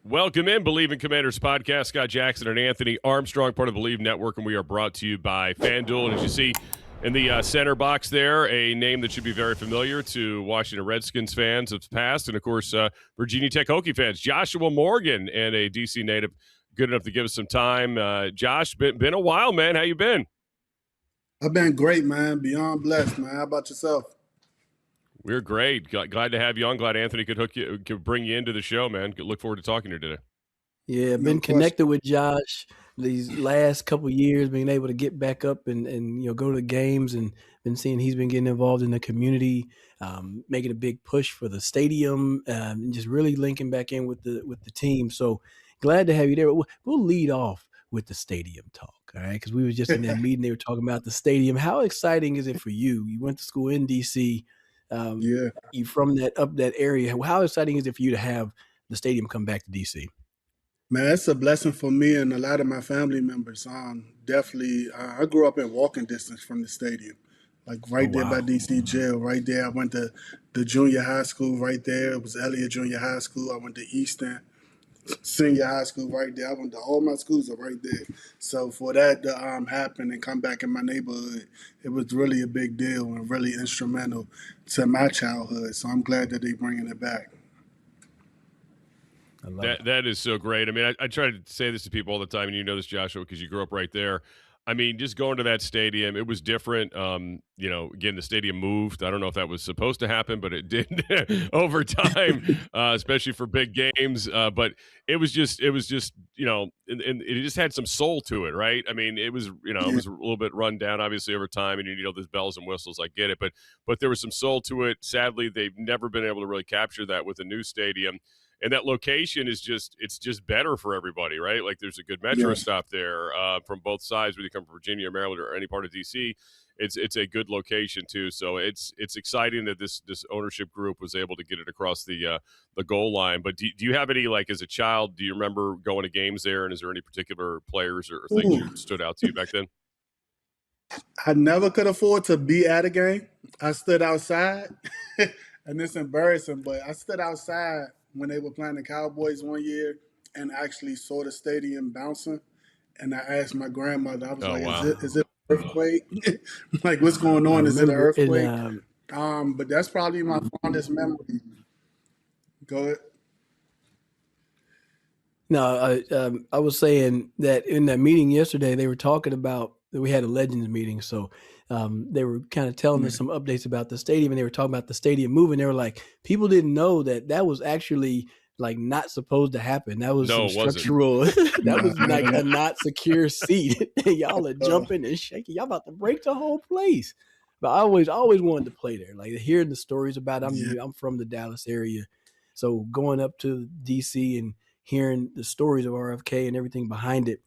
Welcome in, Believe in Commanders podcast. Scott Jackson and Anthony Armstrong, part of the Believe Network, and we are brought to you by FanDuel. And as you see in the center box there, a name that should be very familiar to Washington Redskins fans of the past, and of course, Virginia Tech Hokie fans, Joshua Morgan, and a DC native, good enough to give us some time. Josh, been a while, man. How you been? I've been great, man. Beyond blessed, man. How about yourself? We're great. Glad to have you on. Glad Anthony could bring you into the show, man. Look forward to talking to you today. Yeah, been connected with Josh these last couple of years, being able to get back up and go to the games, and been seeing he's been getting involved in the community, making a big push for the stadium, and just really linking back in with the team. So glad to have you there. We'll lead off with the stadium talk, all right? Because we were just in that meeting. They were talking about the stadium. How exciting is it for you? You went to school in DC. You from that area. How exciting is it for you to have the stadium come back to DC? Man, it's a blessing for me and a lot of my family members. Definitely, I grew up in walking distance from the stadium, like right there by DC jail, right there. I went to the junior high school right there. It was Elliott Junior High School. I went to Easton Senior High School right there. I went to all my schools are right there. So for that to happen and come back in my neighborhood, it was really a big deal and really instrumental to my childhood. So I'm glad that they're bringing it back. That is so great. I mean, I try to say this to people all the time, and you know this, Joshua, because you grew up right there. I mean, just going to that stadium, it was different. Again, the stadium moved. I don't know if that was supposed to happen, but it did over time, especially for big games. But it was just, and it just had some soul to it, right? I mean, it was, it was a little bit run down, obviously, over time, and there's bells and whistles. I get it, but there was some soul to it. Sadly, they've never been able to really capture that with a new stadium. And that location is it's just better for everybody, right? Like there's a good metro stop there from both sides, whether you come from Virginia or Maryland or any part of DC. It's a good location too. So it's exciting that this ownership group was able to get it across the goal line. But do you have any, like as a child, do you remember going to games there? And is there any particular players or things that stood out to you back then? I never could afford to be at a game. I stood outside, and it's embarrassing, but I stood outside when they were playing the Cowboys one year and actually saw the stadium bouncing. And I asked my grandmother, I was is it an earthquake? Like, what's going on? Is it an earthquake? But that's probably my fondest memory. Go ahead. No, I was saying that in that meeting yesterday, they were talking about that we had a Legends meeting. So they were kind of telling us some updates about the stadium, and they were talking about the stadium moving. They were like, people didn't know that was actually like not supposed to happen. That was some structural. That was like a not secure seat. Y'all are jumping and shaking. Y'all about to break the whole place. But I always wanted to play there. Like hearing the stories about it. I'm from the Dallas area, so going up to DC and hearing the stories of RFK and everything behind it.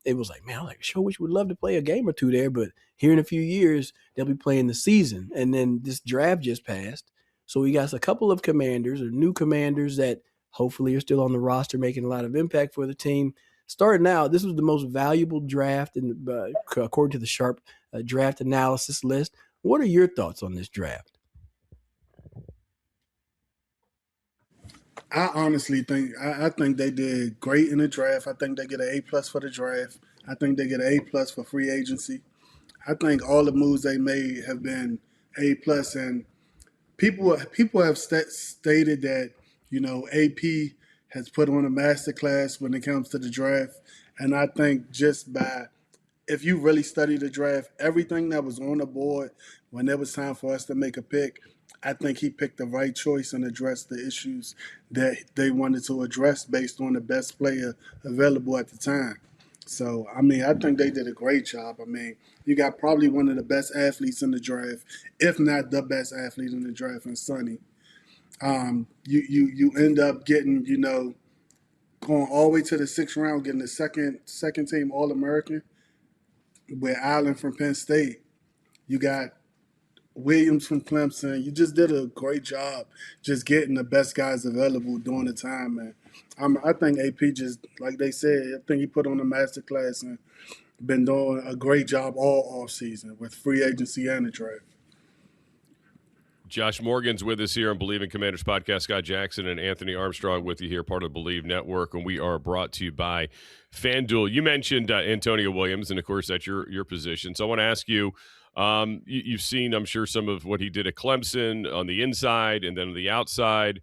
It was like, man, I sure wish we'd love to play a game or two there, but here in a few years, they'll be playing the season. And then this draft just passed. So we got a couple of commanders or new commanders that hopefully are still on the roster, making a lot of impact for the team. Starting out, this was the most valuable draft according to the Sharp draft analysis list. What are your thoughts on this draft? I honestly think I think they did great in the draft. I think they get an A+ for the draft. I think they get an A+ for free agency. I think all the moves they made have been A+, and people have stated that AP has put on a masterclass when it comes to the draft, and I think if you really study the draft, everything that was on the board when it was time for us to make a pick, I think he picked the right choice and addressed the issues that they wanted to address based on the best player available at the time. So, I mean, I think they did a great job. I mean, you got probably one of the best athletes in the draft, if not the best athlete in the draft, in Sonny. You end up getting, going all the way to the 6th round, getting the second team All-American with Allen from Penn State. You got Williams from Clemson. You just did a great job just getting the best guys available during the time, man. I think AP just, like they said, I think he put on a masterclass and been doing a great job all offseason with free agency and the draft. Josh Morgan's with us here on Believe in Commanders podcast. Scott Jackson and Anthony Armstrong with you here, part of the Believe Network, and we are brought to you by FanDuel. You mentioned Antonio Williams, and of course that's your position. So I want to ask you, you've seen, I'm sure, some of what he did at Clemson on the inside and then on the outside.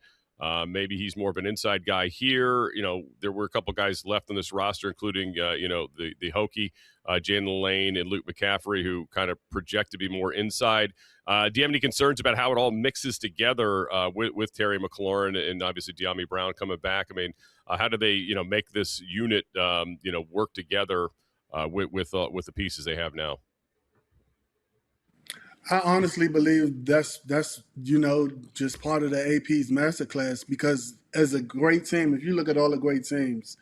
Maybe he's more of an inside guy here. You know, there were a couple guys left on this roster, including the Hokie, Jalen Lane and Luke McCaffrey, who kind of project to be more inside. Do you have any concerns about how it all mixes together with Terry McLaurin and obviously De'Ami Brown coming back? I mean, how do they make this unit work together with the pieces they have now? I honestly believe that's just part of the AP's masterclass, because as a great team, if you look at all the great teams,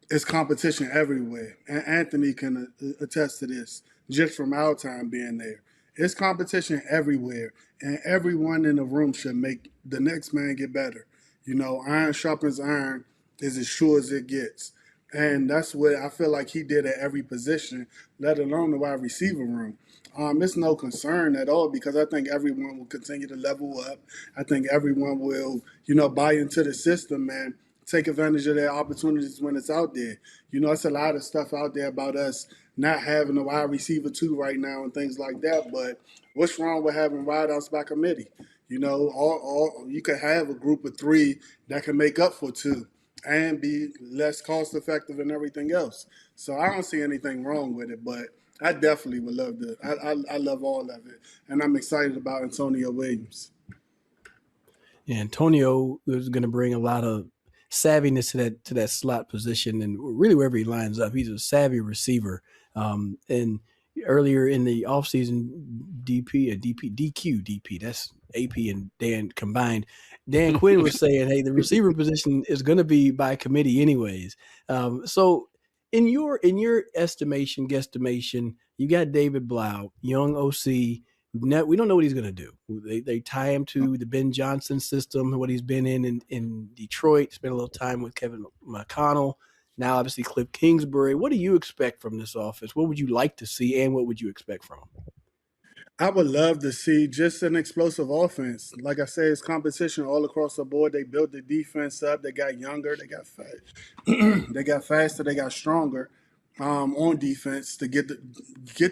it's competition everywhere. And Anthony can attest to this just from our time being there. It's competition everywhere, and everyone in the room should make the next man get better. Iron sharpens iron is as sure as it gets. And that's what I feel like he did at every position, let alone the wide receiver room. It's no concern at all, because I think everyone will continue to level up. I think everyone will, buy into the system and take advantage of their opportunities when it's out there. It's a lot of stuff out there about us not having a wide receiver two right now and things like that. But what's wrong with having wideouts by committee? All you could have a group of three that can make up for two and be less cost effective and everything else. So I don't see anything wrong with it, but I definitely would love to. I love all of it, and I'm excited about Antonio Williams. Yeah, Antonio is going to bring a lot of savviness to that slot position, and really wherever he lines up, he's a savvy receiver. And earlier in the offseason, DQ, that's AP and Dan combined. Dan Quinn was saying, hey, the receiver position is going to be by committee anyways. So in your estimation, guesstimation, you got David Blau, young OC. We don't know what he's going to do. They tie him to the Ben Johnson system, what he's been in Detroit, spent a little time with Kevin McConnell. Now, obviously, Cliff Kingsbury. What do you expect from this offense? What would you like to see, and what would you expect from him? I would love to see just an explosive offense. Like I said, it's competition all across the board. They built the defense up. They got younger. They got they got faster. They got stronger on defense to get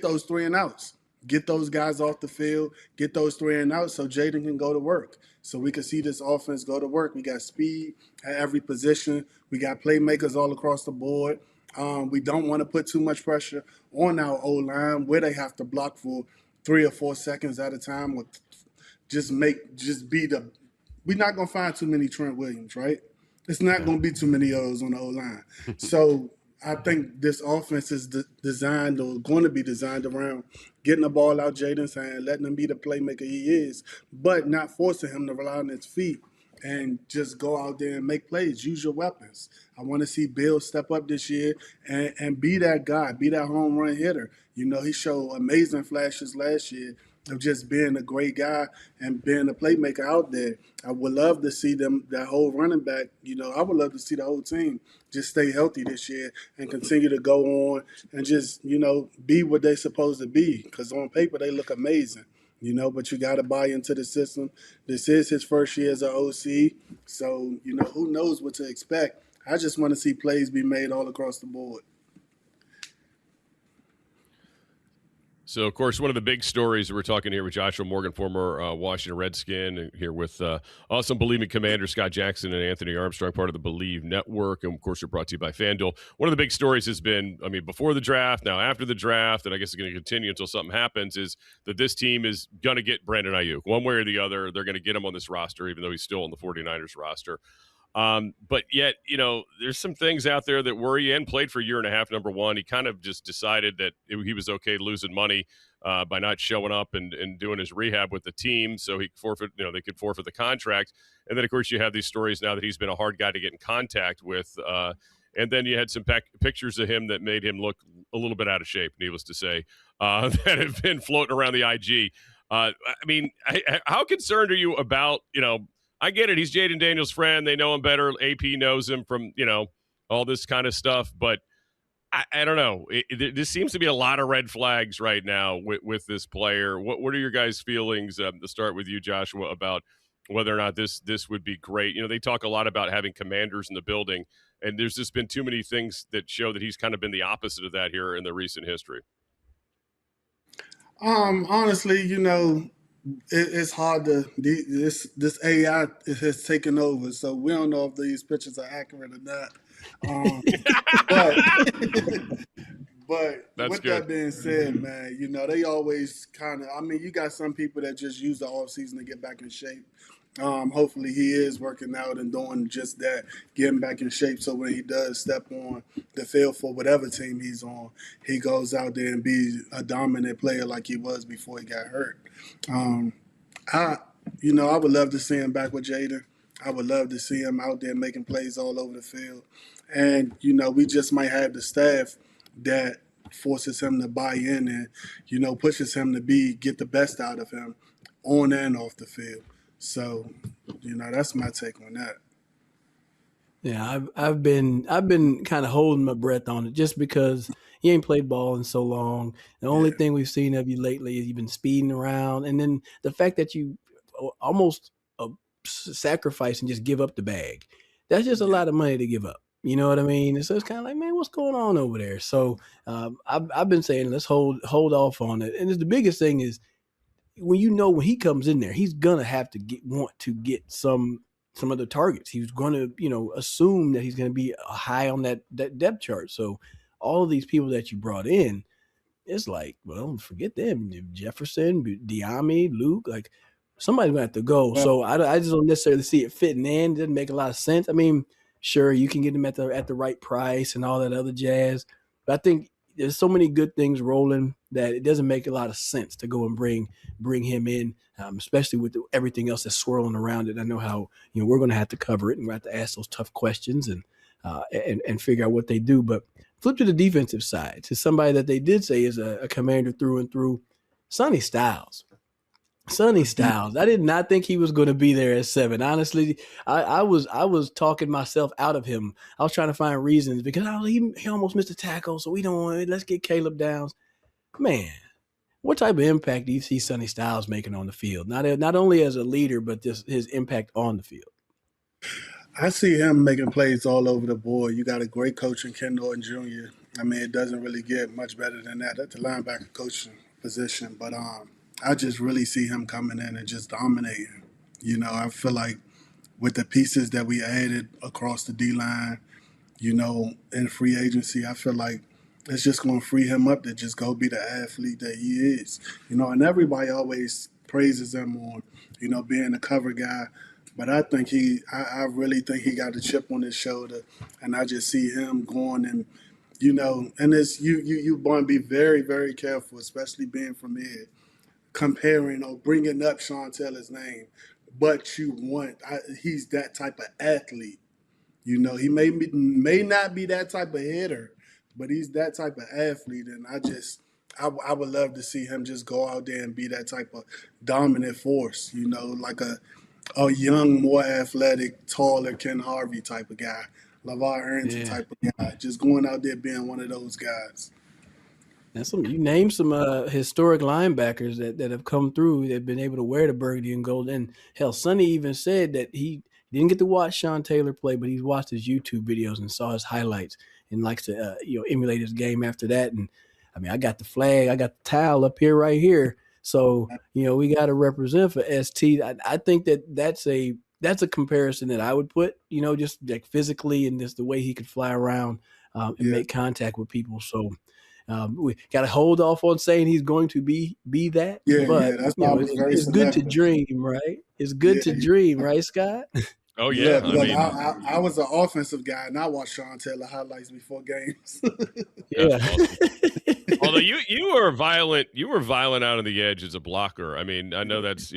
those 3 and outs. Get those guys off the field. Get those 3 and outs so Jaden can go to work. So we can see this offense go to work. We got speed at every position. We got playmakers all across the board. We don't want to put too much pressure on our O-line where they have to block for 3 or 4 seconds at a time, or we're not going to find too many Trent Williams, right? It's not going to be too many of those on the O-line. So I think this offense is designed, or going to be designed, around getting the ball out Jaden's hand, letting him be the playmaker he is, but not forcing him to rely on his feet and just go out there and make plays. Use your weapons. I want to see Bill step up this year and be that guy, be that home run hitter. He showed amazing flashes last year of just being a great guy and being a playmaker out there. I would love to see that whole running back. I would love to see the whole team just stay healthy this year and continue to go on and just, be what they're supposed to be. Because on paper, they look amazing. But you got to buy into the system. This is his first year as an OC. So, who knows what to expect. I just want to see plays be made all across the board. So, of course, one of the big stories, we're talking here with Joshua Morgan, former Washington Redskin, and here with awesome Believe in Commander Scott Jackson and Anthony Armstrong, part of the Believe Network. And, of course, we're brought to you by FanDuel. One of the big stories has been, before the draft, now after the draft, and I guess it's going to continue until something happens, is that this team is going to get Brandon Aiyuk. One way or the other, they're going to get him on this roster, even though he's still on the 49ers roster. But yet, there's some things out there that worry you, and played for a year and a half. Number one, he kind of just decided that he was okay losing money by not showing up and doing his rehab with the team. So he forfeit, they could forfeit the contract. And then, of course, you have these stories now that he's been a hard guy to get in contact with. And then you had some pictures of him that made him look a little bit out of shape, needless to say, that have been floating around the IG. How concerned are you about, I get it. He's Jaden Daniels' friend. They know him better. AP knows him from, all this kind of stuff. But I don't know. There seems to be a lot of red flags right now with this player. What are your guys' feelings? To start with you, Joshua, about whether or not this would be great. They talk a lot about having commanders in the building, and there's just been too many things that show that he's kind of been the opposite of that here in the recent history. Honestly, it's hard to this AI has taken over, so we don't know if these pictures are accurate or not. Um, but But That's with good. that being said, man, they always kind of. I mean, you got some people that just use the off season to get back in shape. Hopefully, he is working out and doing just that, getting back in shape. So when he does step on the field for whatever team he's on, he goes out there and be a dominant player like he was before he got hurt. Um, I, I would love to see him back with Jaden. I would love to see him out there making plays all over the field. And, we just might have the staff that forces him to buy in and, pushes him to get the best out of him on and off the field. So, that's my take on that. Yeah, I've been kind of holding my breath on it just because you ain't played ball in so long. The only Yeah. thing we've seen of you lately is you've been speeding around, and then the fact that you almost sacrifice and just give up the bag. That's just a Yeah. lot of money to give up. You know what I mean? And so it's kind of like, man, what's going on over there? So I've been saying let's hold off on it. And the biggest thing is when he comes in there, he's gonna have to want to get some other targets. He's gonna assume that he's gonna be high on that depth chart. So all of these people that you brought in, it's like, well, forget them. Jefferson, Diami, Luke, like somebody's gonna have to go. Well, So I just don't necessarily see it fitting in. It doesn't make a lot of sense. I mean, sure, you can get them at the right price and all that other jazz, but I think there's so many good things rolling that it doesn't make a lot of sense to go and bring him in, especially with everything else that's swirling around it. I know how we're going to have to cover it and we're going to have to ask those tough questions and figure out what they do. But flip to the defensive side to somebody that they did say is a commander through and through, Sonny Styles. Sonny Styles. I did not think he was going to be there at 7. Honestly, I was talking myself out of him. I was trying to find reasons because he almost missed a tackle, so we don't want it. Let's get Caleb Downs. Man, what type of impact do you see Sonny Styles making on the field? Not only as a leader, but just his impact on the field. I see him making plays all over the board. You got a great coach in Ken Norton Jr. I mean, it doesn't really get much better than that at the linebacker coaching position. But I just really see him coming in and just dominating. I feel like with the pieces that we added across the D line, in free agency, I feel like it's just going to free him up to just go be the athlete that he is. And everybody always praises him on, being a cover guy. But I really think he got a chip on his shoulder, and I just see him going and it's you want to be very very careful, especially being from here, comparing or bringing up Sean Taylor's name, but he's that type of athlete. He may not be that type of hitter, but he's that type of athlete, and I would love to see him just go out there and be that type of dominant force. Like a young, more athletic, taller Ken Harvey type of guy, LaVar Arrington Yeah. type of guy, just going out there being one of those guys. And you name some historic linebackers that have come through that have been able to wear the burgundy and gold. And hell, Sonny even said that he didn't get to watch Sean Taylor play, but he's watched his YouTube videos and saw his highlights and likes to emulate his game after that. And I mean, I got the flag, I got the towel up here right here. So we got to represent for ST. I think that's a comparison that I would put. Just like physically and just the way he could fly around and Yeah, make contact with people. So. We got to hold off on saying he's going to be that, yeah. but That's why I was very it's good to selective. dream, right? It's good to Yeah, dream, right, Scott? Oh yeah, look, I look. mean I was an offensive guy, and I watched Sean Taylor highlights before games. Yeah. that's awesome. Although you were violent, out on the edge as a blocker. I mean, I know that's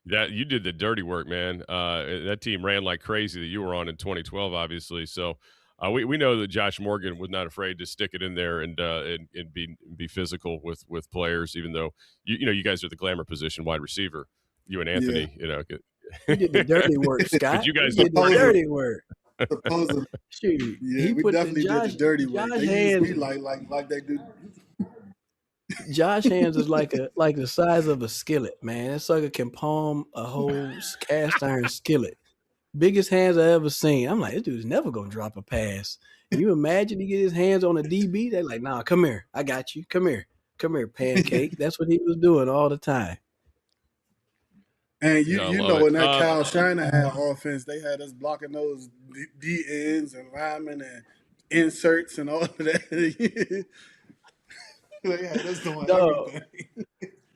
that you did the dirty work, man. That team ran like crazy that you were on in 2012, obviously. So we know that Josh Morgan was not afraid to stick it in there and be physical with players, even though you guys are the glamour position, wide receiver. You and Yeah, Anthony, You did the dirty work, but Scott. you You guys did the supposedly. dirty work. Supposedly, Shoot, yeah, he we put the definitely did the dirty work. Josh They used hands. me like they do. Josh hands is like the size of a skillet, man. That sucker can palm a whole cast iron skillet. Biggest hands I ever seen. I'm like, this dude's never gonna drop a pass. And you imagine he get his hands on a DB? They're like, nah, come here. I got you. Come here, pancake. That's what he was doing all the time. And Yeah, I you love know, it. in that Kyle Shanahan offense, they had us blocking those D ends and linemen and inserts and all of that. They had us doing No, everything.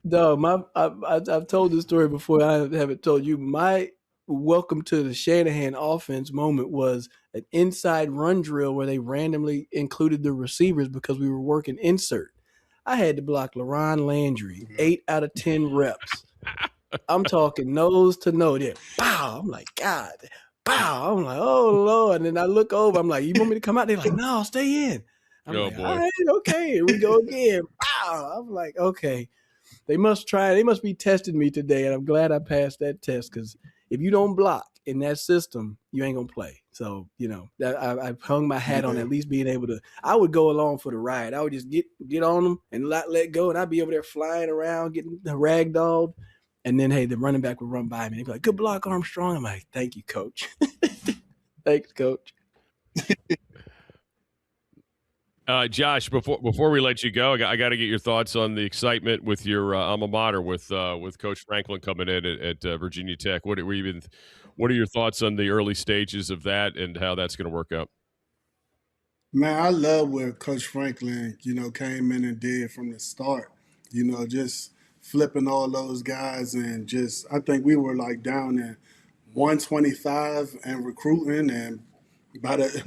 no, I've told this story before. I haven't told you. My welcome to the Shanahan offense moment was an inside run drill where they randomly included the receivers because we were working insert. I had to block LaRon Landry 8 out of 10 reps. I'm talking nose to nose. Yeah, pow. I'm like, God, pow. I'm like, oh Lord. And then I look over. I'm like, you want me to come out? They're like, no, stay in. I'm Oh like, all boy. right, okay. Here we go again. Pow. I'm like, okay. They must try. They must be testing me today, and I'm glad I passed that test because if you don't block in that system, you ain't gonna play. So that I hung my hat on Yeah, at least being able to. I would go along for the ride. I would just get on them and not let go, and I'd be over there flying around, getting ragdolled. And then hey, the running back would run by me. He'd be like, "Good block, Armstrong." I'm like, "Thank you, coach." Thanks, coach. Josh, before we let you go, I got to get your thoughts on the excitement with your alma mater with Coach Franklin coming in at Virginia Tech. What are your thoughts on the early stages of that and how that's going to work out? man, I love what Coach Franklin, came in and did from the start. Just flipping all those guys and just I think we were like down in 125 and recruiting, and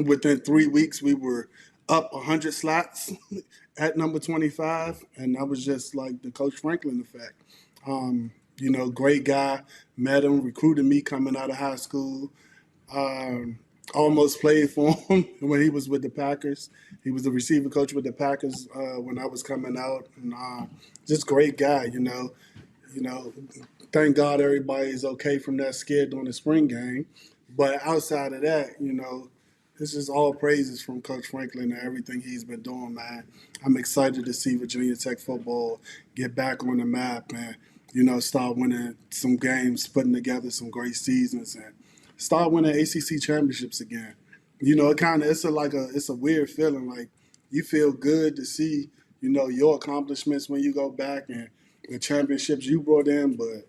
within 3 weeks we were up 100 slots at number 25, and that was just like the Coach Franklin effect. Great guy, met him, recruited me coming out of high school. Um, Almost played for him when he was with the Packers. He was the receiver coach with the Packers when I was coming out, and just great guy. You know, thank God everybody's okay from that skid during the spring game. But outside of that, this is all praises from Coach Franklin and everything he's been doing, man. I'm excited to see Virginia Tech football get back on the map and, start winning some games, putting together some great seasons, and start winning ACC championships again. It's a weird feeling. Like you feel good to see, your accomplishments when you go back and the championships you brought in, but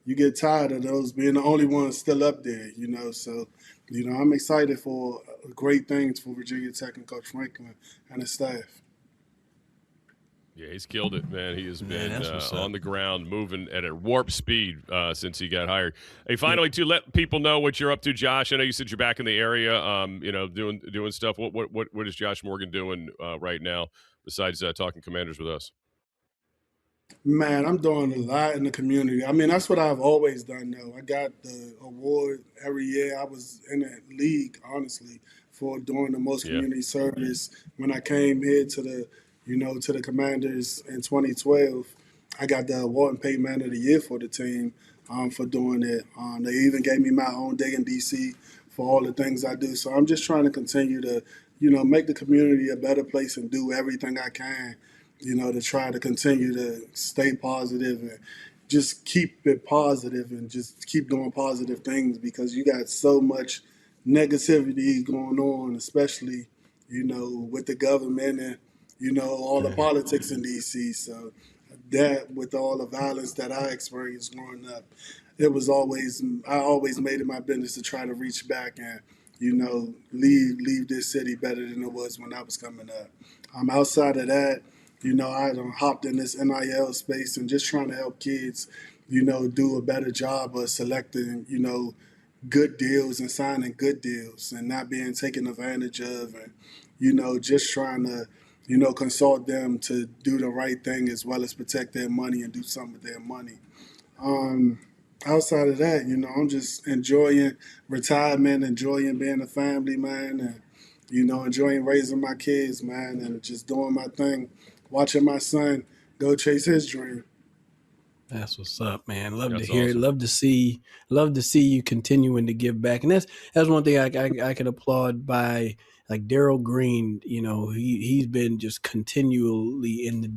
you get tired of those being the only ones still up there. So, I'm excited for great things for Virginia Tech and Coach Franklin and his staff. Yeah, he's killed it, man. He has Man, been that's what's on up. the ground, moving at a warp speed since he got hired. Hey, Yeah. finally, to let people know what you're up to, Josh. I know you said you're back in the area, doing stuff. What is Josh Morgan doing right now besides talking Commanders with us? Man, I'm doing a lot in the community. I mean, that's what I've always done, though. I got the award every year. I was in that league, honestly, for doing the most Yeah. community service. When I came here to the Commanders in 2012, I got the award and paid man of the year for the team for doing it. They even gave me my own day in DC for all the things I do. So I'm just trying to continue to, make the community a better place and do everything I can to try to continue to stay positive and just keep it positive and just keep doing positive things because you got so much negativity going on, especially, with the government and, all the politics in DC. So that with all the violence that I experienced growing up, I always made it my business to try to reach back and, leave this city better than it was when I was coming up. Outside of that, I done hopped in this NIL space and just trying to help kids, do a better job of selecting, good deals and signing good deals and not being taken advantage of and, just trying to, consult them to do the right thing as well as protect their money and do something with their money. Um, Outside of that, I'm just enjoying retirement, enjoying being a family man, and enjoying raising my kids, man, and just doing my thing, watching my son go chase his dream. That's what's up, man. Love to That's hear it. awesome. Love to see you continuing to give back. And that's one thing I can applaud by like Daryl Green. You know, he's been just continually in the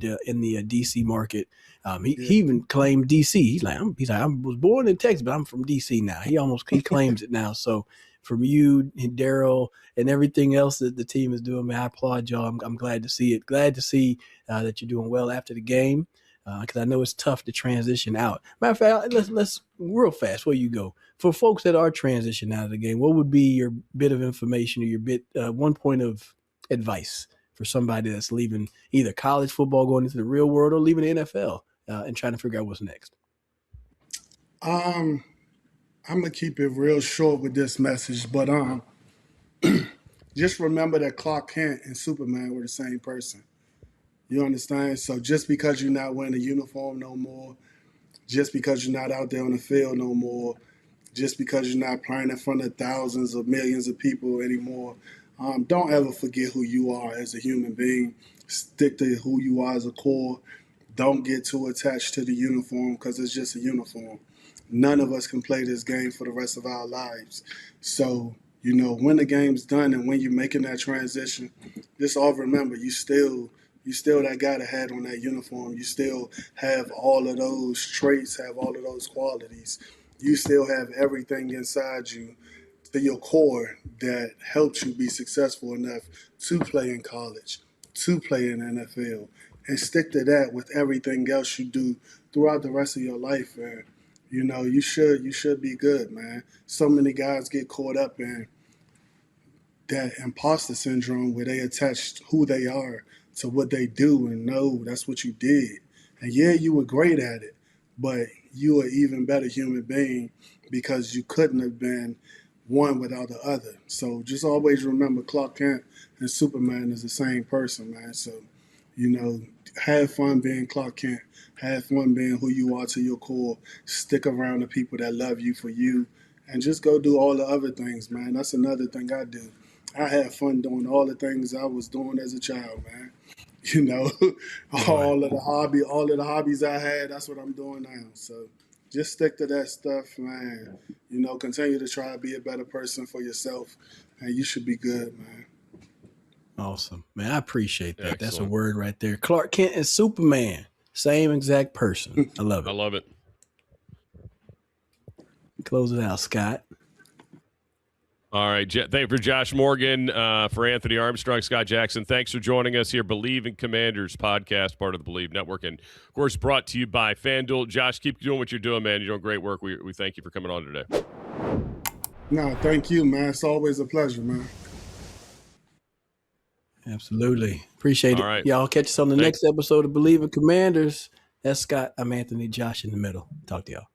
DC market. Yeah. He even claimed DC. He's like I was born in Texas, but I'm from DC now. He claims it now. So from you and Daryl and everything else that the team is doing, man, I applaud y'all. I'm glad to see it. Glad to see that you're doing well after the game. Because I know it's tough to transition out. Matter of fact, let's real fast. Where you go for folks that are transitioning out of the game? What would be your bit of information or your one point of advice for somebody that's leaving either college football, going into the real world, or leaving the NFL and trying to figure out what's next? I'm gonna keep it real short with this message, but just remember that Clark Kent and Superman were the same person. You understand? So just because you're not wearing a uniform no more, just because you're not out there on the field no more, just because you're not playing in front of thousands of millions of people anymore, don't ever forget who you are as a human being. Stick to who you are as a core. Don't get too attached to the uniform because it's just a uniform. None of us can play this game for the rest of our lives. So, when the game's done and when you're making that transition, just all remember you still that guy that had on that uniform. You still have all of those traits, have all of those qualities. You still have everything inside you to your core that helps you be successful enough to play in college, to play in the NFL, and stick to that with everything else you do throughout the rest of your life. And you should be good, man. So many guys get caught up in that imposter syndrome where they attach who they are to what they do and no, that's what you did. And yeah, you were great at it, but you are even better human being because you couldn't have been one without the other. So just always remember Clark Kent and Superman is the same person, man. So, you know, have fun being Clark Kent. Have fun being who you are to your core. Stick around the people that love you for you. And just go do all the other things, man. That's another thing I do. I had fun doing all the things I was doing as a child, man. You know, Right. all of the hobbies I had, that's what I'm doing now. So just stick to that stuff, man. Continue to try to be a better person for yourself, and you should be good, man. Awesome, man. I appreciate that. That's a Excellent. word right there. Clark Kent and Superman, same exact person. I love I it. love it. Close it out, Scott. All right. Thank you for Josh Morgan, for Anthony Armstrong, Scott Jackson. Thanks for joining us here. Believe in Commanders podcast, part of the Believe Network. And, of course, brought to you by FanDuel. Josh, keep doing what you're doing, man. You're doing great work. We thank you for coming on today. No, thank you, man. It's always a pleasure, man. Absolutely. Appreciate All it. right. Y'all catch us on the Thanks. next episode of Believe in Commanders. That's Scott. I'm Anthony. Josh in the middle. Talk to y'all.